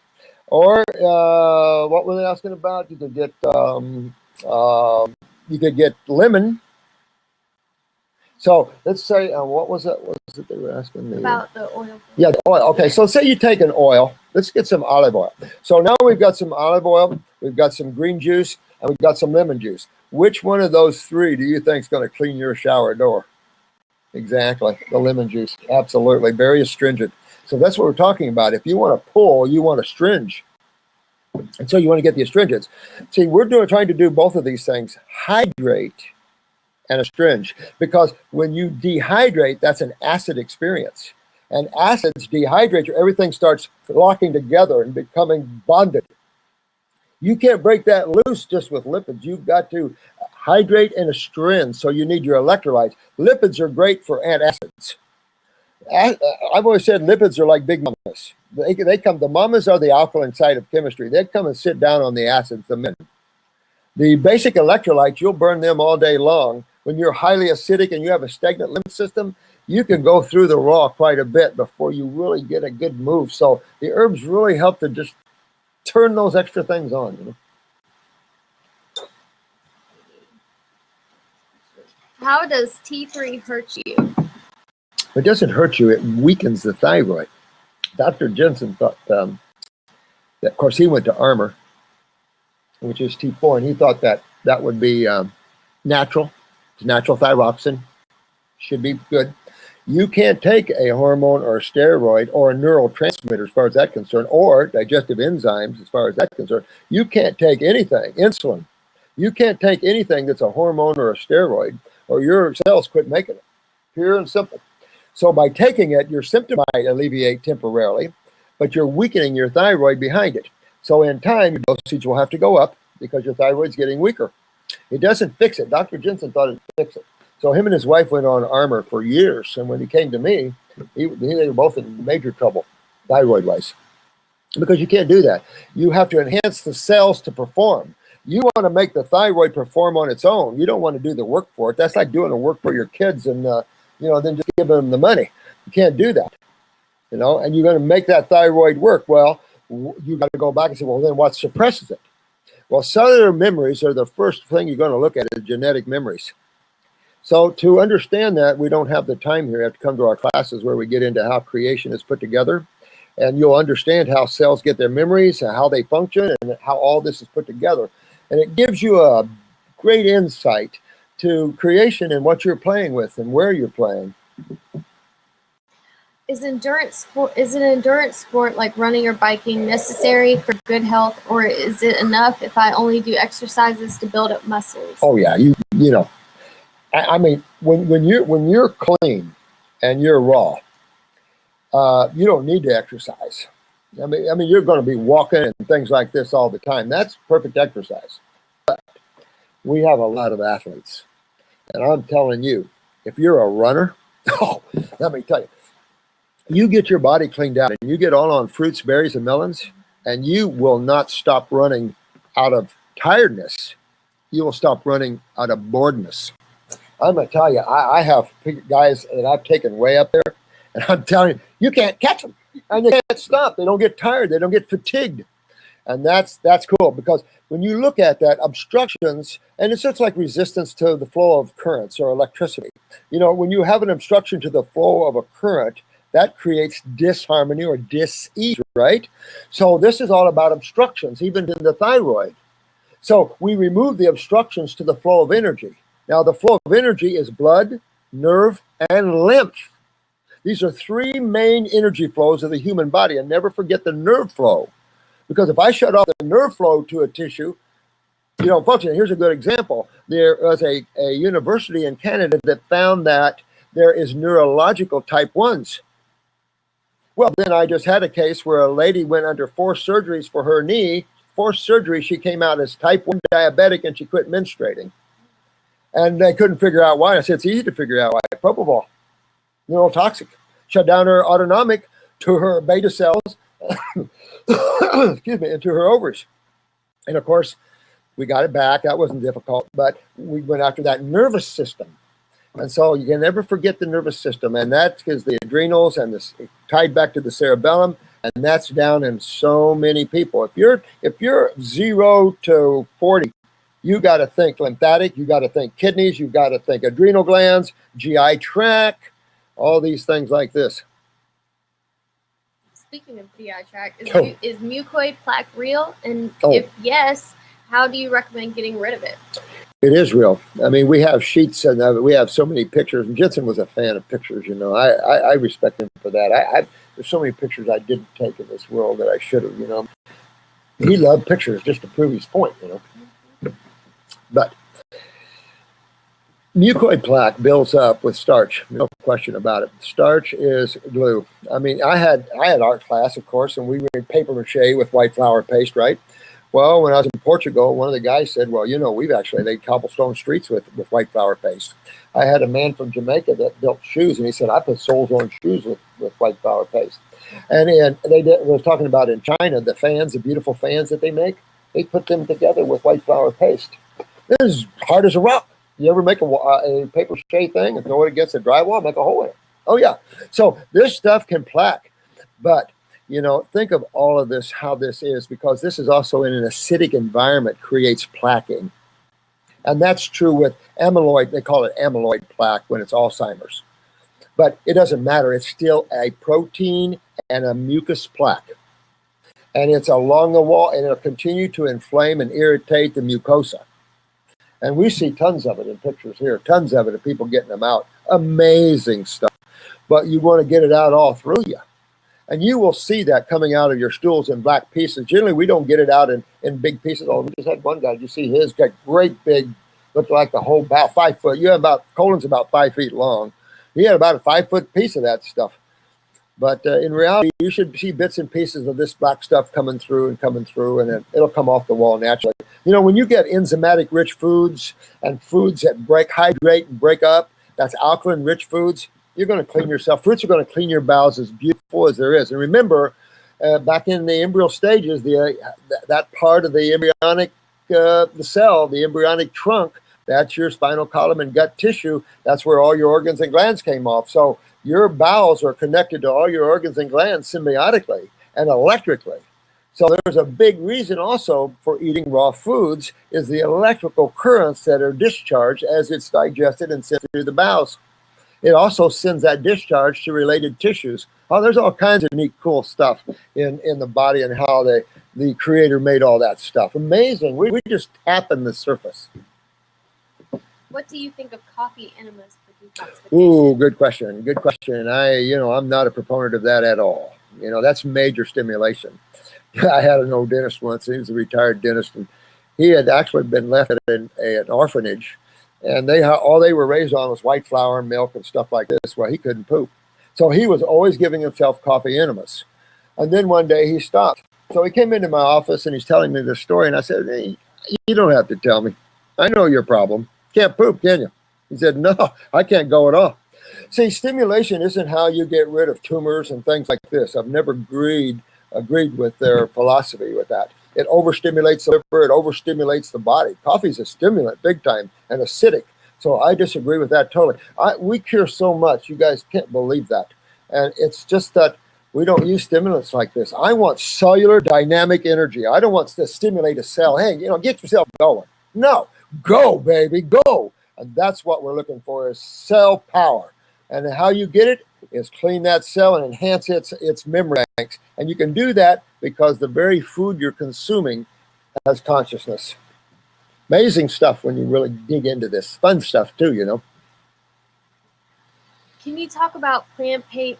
Speaker 2: or what were they asking about? You could get lemon. So let's say, what was it? What was it they were asking me?
Speaker 3: About the oil.
Speaker 2: Yeah, the oil. Okay, so say you take an oil. Let's get some olive oil. So now we've got some olive oil, we've got some green juice, and we've got some lemon juice. Which one of those three do you think is going to clean your shower door? Exactly, the lemon juice. Absolutely, very astringent. So that's what we're talking about. If you want to pull, you want to astringe. And so you want to get the astringents. See, we're trying to do both of these things. Hydrate and astringe. Because when you dehydrate, that's an acid experience. And acids dehydrate, everything starts locking together and becoming bonded. You can't break that loose just with lipids. You've got to hydrate and astringe, so you need your electrolytes. Lipids are great for antacids. I've always said lipids are like big mamas. The mamas are the alkaline side of chemistry. They come and sit down on the acids, the men. The basic electrolytes, you'll burn them all day long. When you're highly acidic and you have a stagnant lymph system, you can go through the raw quite a bit before you really get a good move. So the herbs really help to just turn those extra things on. You know?
Speaker 3: How does T3 hurt you?
Speaker 2: It doesn't hurt you. It weakens the thyroid. Dr. Jensen thought that, of course, he went to Armour, which is T4, and he thought that that would be natural. It's natural thyroxine. Should be good. You can't take a hormone or a steroid or a neurotransmitter as far as that's concerned, or digestive enzymes as far as that's concerned. You can't take anything, insulin. You can't take anything that's a hormone or a steroid, or your cells quit making it. Pure and simple. So by taking it, your symptom might alleviate temporarily, but you're weakening your thyroid behind it. So in time, your dosage will have to go up because your thyroid's getting weaker. It doesn't fix it. Dr. Jensen thought it'd fix it. So him and his wife went on Armour for years, and when he came to me, they were both in major trouble, thyroid-wise, because you can't do that. You have to enhance the cells to perform. You want to make the thyroid perform on its own. You don't want to do the work for it. That's like doing the work for your kids and then just giving them the money. You can't do that, and you're going to make that thyroid work. Well, you got to go back and say, well, then what suppresses it? Well, cellular memories are the first thing you're going to look at is genetic memories. So to understand that, we don't have the time here. You have to come to our classes where we get into how creation is put together, and you'll understand how cells get their memories and how they function and how all this is put together. And it gives you a great insight to creation and what you're playing with and where you're playing.
Speaker 3: Is an endurance sport like running or biking necessary for good health, or is it enough if I only do exercises to build up muscles?
Speaker 2: Oh yeah, you know, I mean, when you're clean and you're raw, you don't need to exercise. I mean, you're going to be walking and things like this all the time. That's perfect exercise. But we have a lot of athletes, and I'm telling you, if you're a runner, oh, let me tell you, you get your body cleaned out and you get all on fruits, berries, and melons, and you will not stop running out of tiredness. You will stop running out of boredness. I'm going to tell you, I have guys that I've taken way up there, and I'm telling you, you can't catch them. And they can't stop. They don't get tired. They don't get fatigued. And that's cool, because when you look at that, obstructions, and it's just like resistance to the flow of currents or electricity. You know, when you have an obstruction to the flow of a current, that creates disharmony or dis-ease, right? So this is all about obstructions, even in the thyroid. So we remove the obstructions to the flow of energy. Now, the flow of energy is blood, nerve, and lymph. These are three main energy flows of the human body. And never forget the nerve flow. Because if I shut off the nerve flow to a tissue, you don't function. Here's a good example. There was a university in Canada that found that there is neurological type 1s. Well, then I just had a case where a lady went under 4 surgeries for her knee. 4 surgeries, she came out as type 1 diabetic, and she quit menstruating. And they couldn't figure out why. I said, it's easy to figure out why. Propofol, neurotoxic. Shut down her autonomic to her beta cells, excuse me, and to her ovaries. And of course, we got it back. That wasn't difficult, but we went after that nervous system. And so you can never forget the nervous system, and that's because the adrenals and this tied back to the cerebellum, and that's down in so many people. If you're 0 to 40, you got to think lymphatic, you got to think kidneys, you got to think adrenal glands, GI tract, all these things like this.
Speaker 3: Speaking of GI tract, is mucoid plaque real? And if yes, how do you recommend getting rid of it?
Speaker 2: It is real. I mean, we have sheets and we have so many pictures. And Jensen was a fan of pictures, you know. I respect him for that. There's so many pictures I didn't take in this world that I should have, you know. He loved pictures just to prove his point, you know. But mucoid plaque builds up with starch, no question about it. Starch is glue. I mean, I had art class, of course, and we made paper mache with white flour paste, right? Well, when I was in Portugal, one of the guys said, well, you know, we've actually laid cobblestone streets with white flour paste. I had a man from Jamaica that built shoes, and he said, I put soles on shoes with white flour paste. And was talking about in China, the fans, the beautiful fans that they make, they put them together with white flour paste. It is hard as a rock. You ever make a paper mache thing and throw it against a drywall, make a hole in it? Oh, yeah. So this stuff can plaque. But, you know, think of all of this, how this is, because this is also in an acidic environment creates plaquing. And that's true with amyloid. They call it amyloid plaque when it's Alzheimer's. But it doesn't matter. It's still a protein and a mucus plaque. And it's along the wall, and it'll continue to inflame and irritate the mucosa. And we see tons of it in pictures here, tons of it of people getting them out. Amazing stuff. But you want to get it out all through you. And you will see that coming out of your stools in black pieces. Generally, we don't get it out in big pieces. Oh, we just had one guy. Did you see his? Got great big, looked like the whole, about 5 foot. You have colon's about 5 feet long. He had about a 5 foot piece of that stuff. But in reality, you should see bits and pieces of this black stuff coming through, and it'll come off the wall naturally. You know, when you get enzymatic rich foods and foods that hydrate and break up, that's alkaline rich foods, you're going to clean yourself. Fruits are going to clean your bowels as beautiful as there is. And remember, back in the embryo stages, that part of the embryonic, the cell, the embryonic trunk, that's your spinal column and gut tissue. That's where all your organs and glands came off. So your bowels are connected to all your organs and glands symbiotically and electrically. So there's a big reason also for eating raw foods is the electrical currents that are discharged as it's digested and sent through the bowels. It also sends that discharge to related tissues. Oh, there's all kinds of neat, cool stuff in the body and how the creator made all that stuff. Amazing. We just tapping the surface.
Speaker 3: What do you think of coffee enemas for
Speaker 2: Ooh, good question. Good question. I'm not a proponent of that at all. That's major stimulation. I had an old dentist once. He was a retired dentist, and he had actually been left at an orphanage, and all they were raised on was white flour and milk and stuff like this. Well, he couldn't poop, so he was always giving himself coffee enemas. And then one day he stopped. So he came into my office and he's telling me this story, and I said, "Hey, you don't have to tell me. I know your problem. Can't poop, can you?" He said, "No, I can't go at all." See, stimulation isn't how you get rid of tumors and things like this. I've never agreed with their philosophy with that. It overstimulates the liver, it overstimulates the body. Coffee's a stimulant, big time, and acidic. So I disagree with that totally. We cure so much, you guys can't believe that. And it's just that we don't use stimulants like this. I want cellular dynamic energy. I don't want to stimulate a cell. Hey, get yourself going. No, go, baby, go. And that's what we're looking for, is cell power. And how you get it is clean that cell and enhance its memory banks. And you can do that because the very food you're consuming has consciousness. Amazing stuff when you really dig into this. Fun stuff too,
Speaker 3: Can you talk about plant-based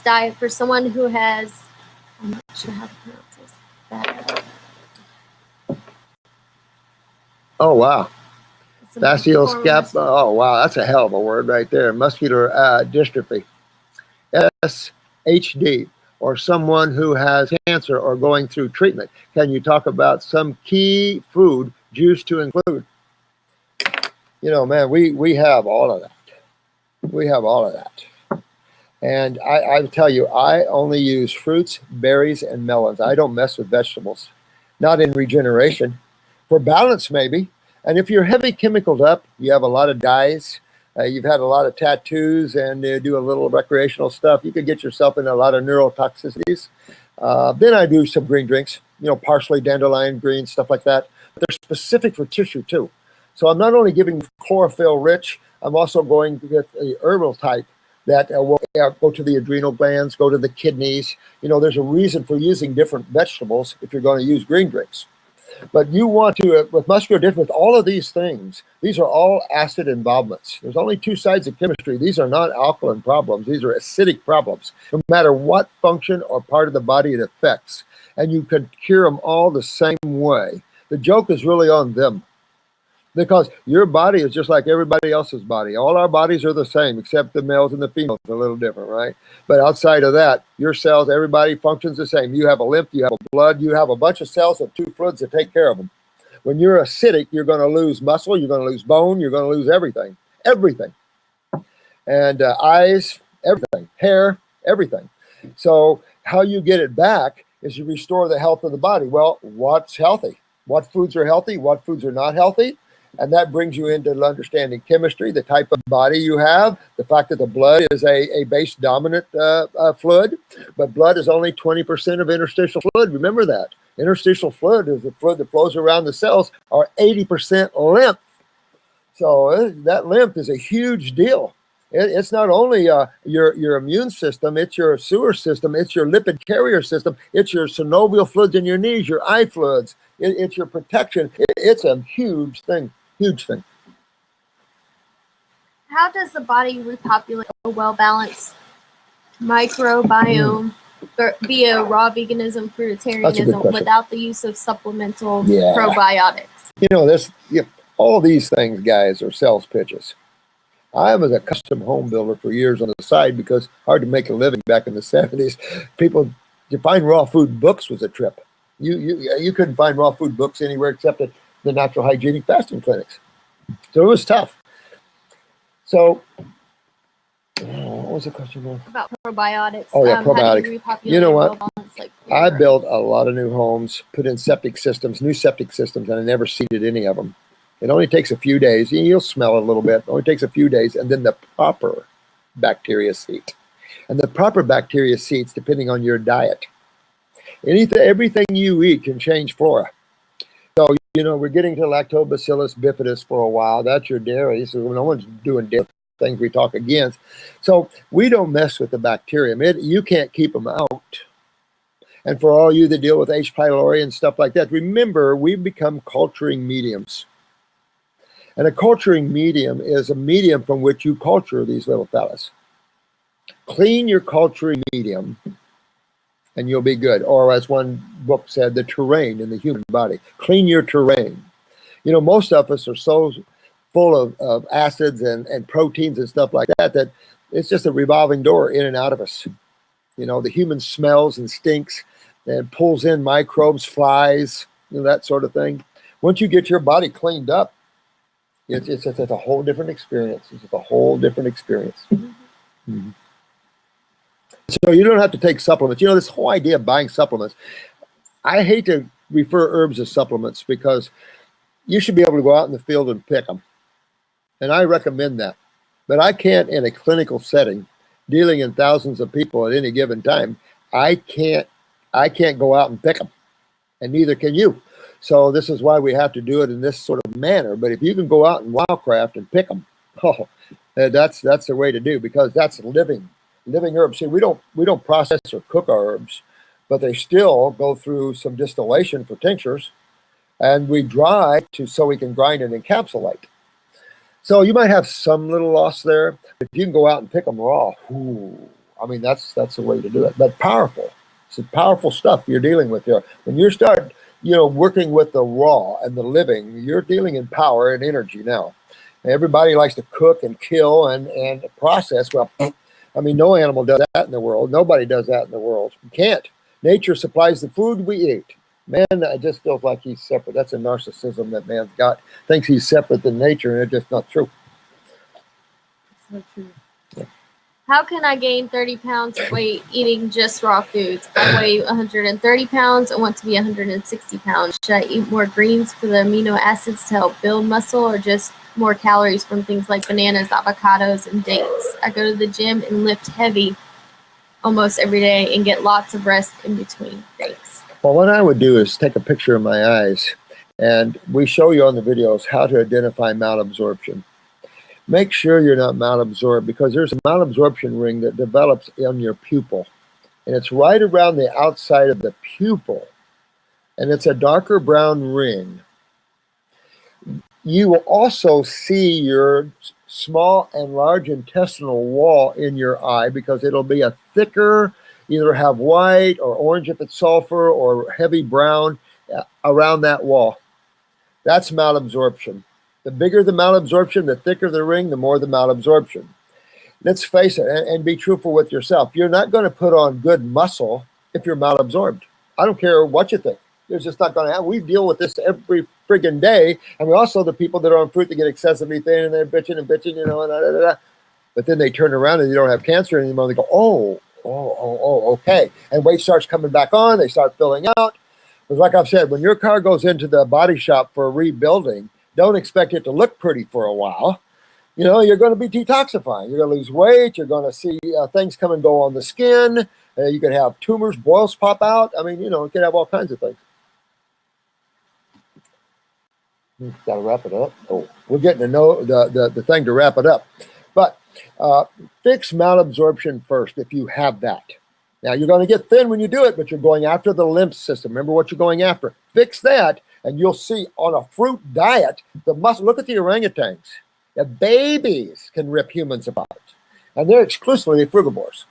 Speaker 3: diet for someone who has, I'm not sure how to pronounce this. Oh,
Speaker 2: wow. Oh, wow. That's a hell of a word right there. Muscular dystrophy. SHD, or someone who has cancer or going through treatment. Can you talk about some key food juice to include? Man, we have all of that. We have all of that. And I tell you, I only use fruits, berries, and melons. I don't mess with vegetables. Not in regeneration. For balance, maybe. And if you're heavy chemicaled up, you have a lot of dyes, you've had a lot of tattoos, and do a little recreational stuff, you could get yourself in a lot of neurotoxicities. Then I do some green drinks, parsley, dandelion, green, stuff like that. But they're specific for tissue too. So I'm not only giving chlorophyll rich, I'm also going to get the herbal type that will go to the adrenal glands, go to the kidneys. There's a reason for using different vegetables if you're going to use green drinks. But you want to, with muscular dystrophy, with all of these things, these are all acid involvements. There's only two sides of chemistry. These are not alkaline problems. These are acidic problems, no matter what function or part of the body it affects. And you could cure them all the same way. The joke is really on them, because your body is just like everybody else's body. All our bodies are the same, except the males and the females are a little different, right? But outside of that, your cells, everybody functions the same. You have a lymph, you have a blood, you have a bunch of cells of two fluids that take care of them. When you're acidic, you're going to lose muscle, you're going to lose bone, you're going to lose everything. Everything. And eyes, everything. Hair, everything. So how you get it back is you restore the health of the body. Well, what's healthy? What foods are healthy? What foods are not healthy? And that brings you into understanding chemistry, the type of body you have, the fact that the blood is a base dominant fluid, but blood is only 20% of interstitial fluid. Remember that. Interstitial fluid is the fluid that flows around the cells, are 80% lymph. So that lymph is a huge deal. It's not only your immune system, it's your sewer system, it's your lipid carrier system, it's your synovial fluids in your knees, your eye fluids, it's your protection. It's a huge thing. Huge thing.
Speaker 3: How does the body repopulate a well-balanced microbiome via raw veganism, fruitarianism, without the use of supplemental probiotics?
Speaker 2: All these things, guys, are sales pitches. I was a custom home builder for years on the side because hard to make a living back in the 70s. People, to find raw food books was a trip. You couldn't find raw food books anywhere except at the natural hygienic fasting clinics. So it was tough. So what was the question there?
Speaker 3: About probiotics.
Speaker 2: Oh yeah, probiotics. You know what? I
Speaker 3: built
Speaker 2: built a lot of new homes, put in septic systems, new septic systems, and I never seeded any of them. It only takes a few days. You'll smell it a little bit. It only takes a few days, and then the proper bacteria seed. And the proper bacteria seeds, depending on your diet. Everything you eat can change flora. So, we're getting to Lactobacillus bifidus for a while. That's your dairy. So no one's doing dairy things we talk against. So we don't mess with the bacteria. You can't keep them out. And for all you that deal with H. pylori and stuff like that, remember, we've become culturing mediums. And a culturing medium is a medium from which you culture these little fellas. Clean your culturing medium and you'll be good. Or as one book said, the terrain in the human body. Clean your terrain. You know, most of us are so full of acids and proteins and stuff like that, that it's just a revolving door in and out of us. You know, the human smells and stinks and pulls in microbes, flies, you know, that sort of thing. Once you get your body cleaned up, it's a whole different experience. It's a whole different experience. Mm-hmm. So you don't have to take supplements. You know, this whole idea of buying supplements, I hate to refer herbs as supplements because you should be able to go out in the field and pick them. And I recommend that. But I can't, in a clinical setting, dealing in thousands of people at any given time, I can't go out and pick them. And neither can you. So this is why we have to do it in this sort of manner. But if you can go out and wildcraft and pick them, that's the way to do, because that's living herbs. See, we don't process or cook our herbs, but they still go through some distillation for tinctures, and we dry so we can grind and encapsulate. So you might have some little loss there. If you can go out and pick them raw, I mean, that's the way to do it. But powerful. It's powerful stuff you're dealing with here. When you start, you know, working with the raw and the living, you're dealing in power and energy now. Everybody likes to cook and kill and process. Well, I mean, no animal does that in the world. Nobody does that in the world. You can't. Nature supplies the food we eat. Man, it just feels like he's separate. That's a narcissism that man's got. Thinks he's separate than nature, and it's just not true.
Speaker 3: It's not true. Yeah. How can I gain 30 pounds of weight eating just raw foods? I weigh 130 pounds. I want to be 160 pounds. Should I eat more greens for the amino acids to help build muscle, or just more calories from things like bananas, avocados, and dates? I go to the gym and lift heavy almost every day and get lots of rest in between. Thanks.
Speaker 2: Well, what I would do is take a picture of my eyes, and we show you on the videos how to identify malabsorption. Make sure you're not malabsorbed, because there's a malabsorption ring that develops in your pupil, and it's right around the outside of the pupil, and it's a darker brown ring. You will also see your small and large intestinal wall in your eye, because it'll be a thicker, either have white or orange if it's sulfur, or heavy brown around that wall. That's malabsorption. The bigger the malabsorption, the thicker the ring, the more the malabsorption. Let's face it, and be truthful with yourself. You're not going to put on good muscle if you're malabsorbed. I don't care what you think. It's just not going to happen. We deal with this every friggin' day. And we also the people that are on fruit that get excessively thin and they're bitching, you know, but then they turn around and they don't have cancer anymore. They go, oh, okay. And weight starts coming back on. They start filling out. Because like I've said, when your car goes into the body shop for rebuilding, don't expect it to look pretty for a while. You know, you're going to be detoxifying. You're going to lose weight. You're going to see things come and go on the skin. You could have tumors, boils pop out. I mean, you know, you could have all kinds of things. Got to wrap it up. Oh, we're getting to know the thing to wrap it up. But fix malabsorption first if you have that. Now, you're going to get thin when you do it, but you're going after the lymph system. Remember what you're going after. Fix that, and you'll see on a fruit diet, the muscle. Look at the orangutans. The babies can rip humans apart, and they're exclusively frugivores.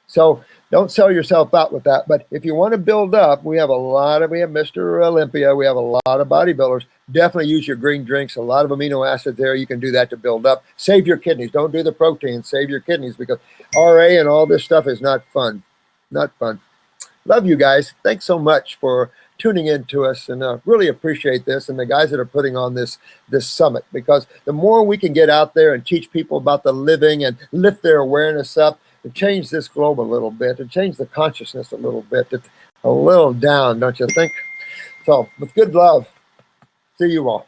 Speaker 2: So don't sell yourself out with that. But if you want to build up, we have Mr. Olympia. We have a lot of bodybuilders. Definitely use your green drinks. A lot of amino acids there. You can do that to build up. Save your kidneys. Don't do the protein. Save your kidneys, because RA and all this stuff is not fun. Not fun. Love you guys. Thanks so much for tuning in to us, and really appreciate this, and the guys that are putting on this summit, because the more we can get out there and teach people about the living and lift their awareness up and change this globe a little bit and change the consciousness a little bit. It's a little down, don't you think? So with good love, see you all.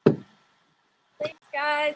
Speaker 3: Thanks, guys.